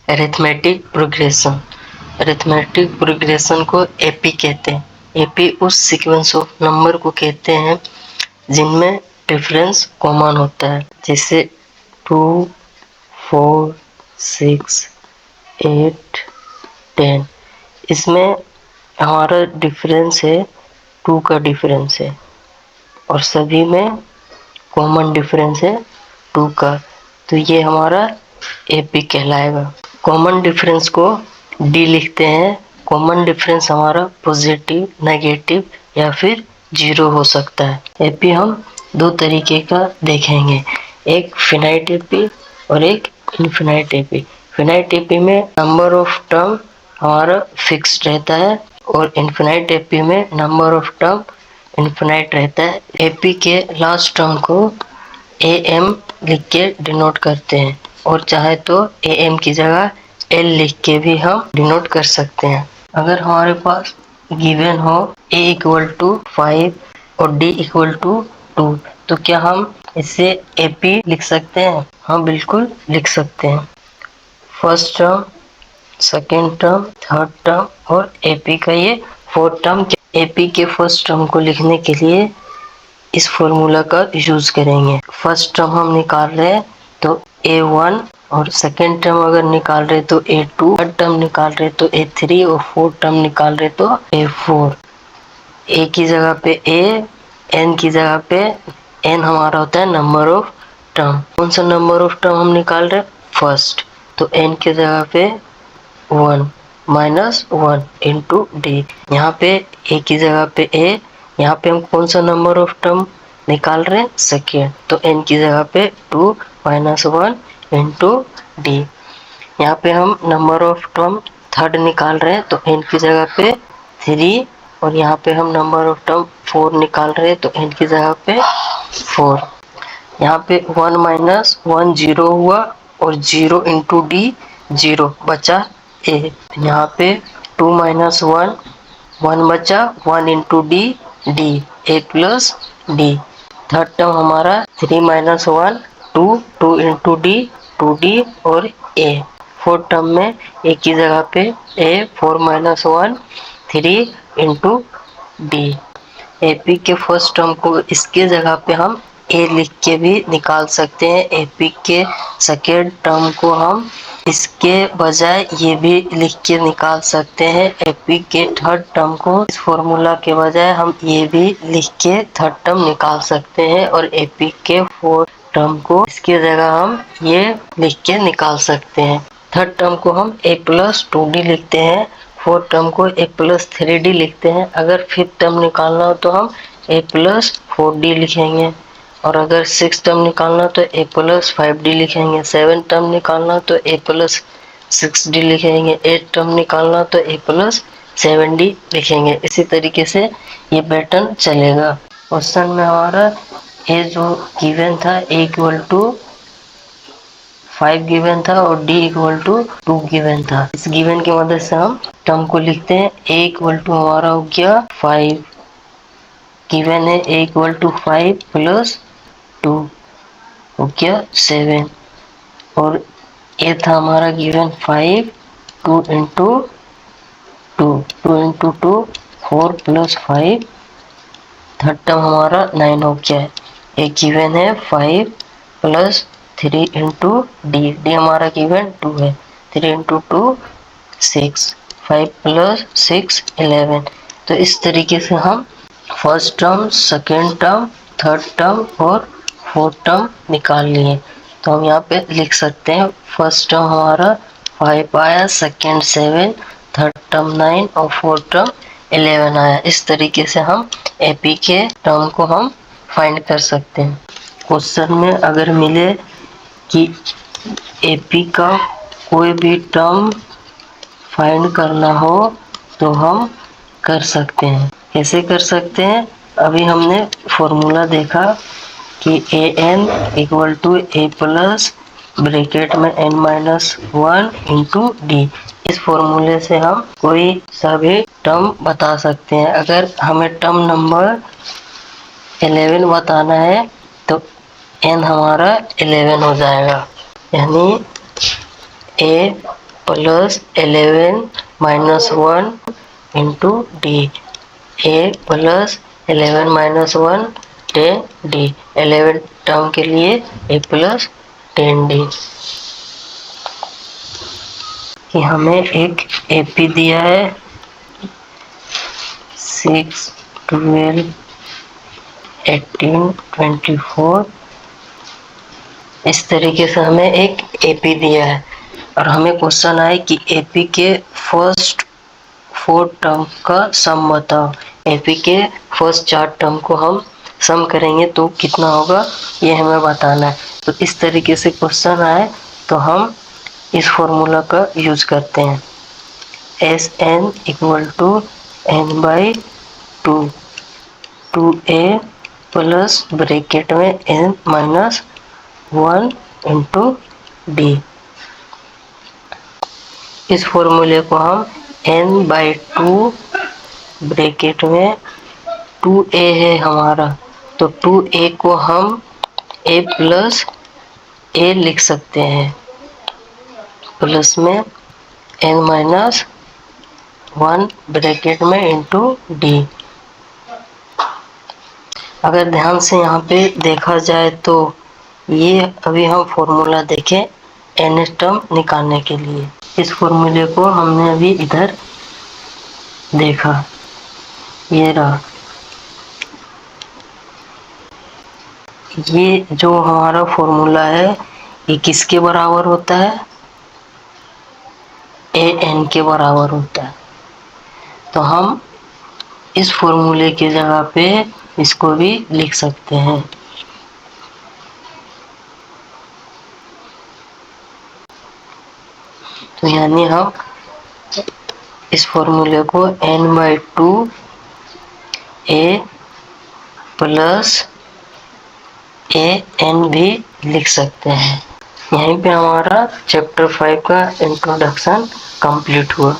Arithmetic progression. Arithmetic progression को AP कहते हैं। एपी उस सीक्वेंस ऑफ नंबर को कहते हैं जिनमें डिफरेंस कॉमन होता है, जैसे 2, 4, 6, 8, 10। इसमें हमारा डिफरेंस है 2 का डिफरेंस है और सभी में कॉमन डिफरेंस है 2 का, तो ये हमारा एपी कहलाएगा। कॉमन डिफरेंस को डी लिखते हैं। कॉमन डिफरेंस हमारा पॉजिटिव, नेगेटिव या फिर जीरो हो सकता है। एपी हम दो तरीके का देखेंगे, एक फिनाइट एपी और एक इनफिनाइट एपी। फिनाइट एपी में नंबर ऑफ टर्म हमारा फिक्स्ड रहता है और इनफिनाइट एपी में नंबर ऑफ टर्म इनफिनाइट रहता है। एपी के लास्ट टर्म को ए एम लिख के डिनोट करते हैं और चाहे तो ए एम की जगह एल लिख के भी हम डिनोट कर सकते हैं। अगर हमारे पास गिवन हो a इक्वल टू 5 और d इक्वल टू 2, तो क्या हम इसे AP लिख सकते हैं? हाँ, बिल्कुल लिख सकते हैं। First term, second term, third term और AP का ये फोर्थ टर्म। AP के फर्स्ट टर्म को लिखने के लिए इस फॉर्मूला का यूज करेंगे। फर्स्ट टर्म हम निकाल रहे हैं तो A1 और सेकेंड टर्म अगर निकाल रहे तो A2, थर्ड टर्म निकाल रहे तो A3 और फोर्थ टर्म निकाल रहे तो A4। A की जगह पे A, N की जगह पे N हमारा होता है नंबर ऑफ टर्म। कौन सा नंबर ऑफ टर्म हम निकाल रहे? फर्स्ट, तो N की जगह पे 1 माइनस 1 इंटू डी। यहाँ पे A की जगह पे A, यहाँ पे हम कौन सा नंबर ऑफ टर्म निकाल रहे हैं? सेकेंड, तो N की जगह पे 2 माइनस 1 इंटू डी। यहाँ पे हम नंबर ऑफ टर्म थर्ड निकाल रहे हैं तो N की जगह पे 3 और यहाँ पे हम नंबर ऑफ टर्म 4 निकाल रहे हैं तो N की जगह पे 4। यहाँ पे 1 माइनस 1 0 हुआ और 0 इंटू डी 0 बचा A। यहाँ पे 2 माइनस 1 1 बचा, 1 into D D A plus D. Third term हमारा 3 माइनस 1 2 2 इंटू डी 2d और A। फोर्थ टर्म में A की जगह पे A 4 minus 1 3 into D. AP के फर्स्ट टर्म को इसके जगह पे हम ए लिख के भी निकाल सकते हैं। एपी के सेकेंड टर्म को हम इसके बजाय ये भी लिख के निकाल सकते हैं। एपी के थर्ड टर्म को इस फॉर्मूला के बजाय हम ये भी लिख के थर्ड टर्म निकाल सकते हैं और एपी के फोर्थ टर्म को इसके जगह हम ये लिख के निकाल सकते हैं। थर्ड टर्म को हम a प्लस 2d लिखते हैं, फोर्थ टर्म को a प्लस 3d लिखते हैं। अगर फिफ्थ टर्म निकालना हो तो हम a प्लस 4d लिखेंगे और अगर सिक्स टर्म निकालना हो तो a प्लस 5d लिखेंगे। सेवन टर्म निकालना हो तो a प्लस 6d लिखेंगे। एट टर्म निकालना हो तो a प्लस 7d लिखेंगे। इसी तरीके से ये पैटर्न चलेगा। क्वेश्चन में हमारा a जो गिवन था a इक्वल टू 5 गिवन था और d इक्वल टू 2 गिवन था। इस गिवन की मदद से हम टर्म को लिखते हैं। a इक्वल टू हमारा हो गया 5, गिवन है a इक्वल टू 5 प्लस 2 हो गया 7 और a था हमारा given 5 2 into 2 2 into 2 4 plus 5, third term हमारा 9 हो गया है। a गिवन है 5 प्लस 3 इंटू डी, डी हमारा गिवन 2 है। 3 इंटू 2 6, 5 प्लस 6 11। तो इस तरीके से हम first term, second term, third term और फोर्थ टर्म निकाल लिए। तो हम यहाँ पे लिख सकते हैं फर्स्ट टर्म हमारा 5 आया, सेकेंड 7, थर्ड टर्म 9 और फोर्थ टर्म 11 आया। इस तरीके से हम एपी के टर्म को हम फाइंड कर सकते हैं। क्वेश्चन में अगर मिले कि एपी का कोई भी टर्म फाइंड करना हो तो हम कर सकते हैं। कैसे कर सकते हैं? अभी हमने फॉर्मूला देखा कि a n equal to a plus bracket में n माइनस 1 इंटू डी। इस फॉर्मूले से हम कोई सा भी टर्म बता सकते हैं। अगर हमें टर्म नंबर 11 बताना है तो n हमारा 11 हो जाएगा, यानी a plus 11 minus 1 into D. A plus 11 minus 1 10 D. 11 term के लिए ए प्लस 10 डी। कि हमें एक एपी दिया है 6, 12, 18, 24। इस तरीके से हमें एक एपी दिया है और हमें क्वेश्चन आए कि एपी के फर्स्ट 4 टर्म का सम बताओ। एपी के फर्स्ट 4 टर्म को हम सम करेंगे तो कितना होगा ये हमें बताना है। तो इस तरीके से क्वेश्चन आए तो हम इस फॉर्मूला का यूज करते हैं। S n equal to n by 2, 2a plus bracket में n माइनस 1 इंटू डी। इस फॉर्मूले को हम n बाई 2 ब्रैकेट में 2a है हमारा, तो 2a को हम a प्लस a लिख सकते हैं, प्लस में n माइनस 1 ब्रैकेट में इंटू डी। अगर ध्यान से यहाँ पे देखा जाए तो ये अभी हम फॉर्मूला देखें n टर्म निकालने के लिए। इस फॉर्मूले को हमने अभी इधर देखा, ये रहा। ये जो हमारा फॉर्मूला है ये किसके बराबर होता है? an के बराबर होता है। तो हम इस फॉर्मूले की जगह पे इसको भी लिख सकते हैं। तो यानी हम इस फॉर्मूले को n by 2 a plus a n भी लिख सकते हैं। यहीं पे हमारा चैप्टर 5 का इंट्रोडक्शन कंप्लीट हुआ।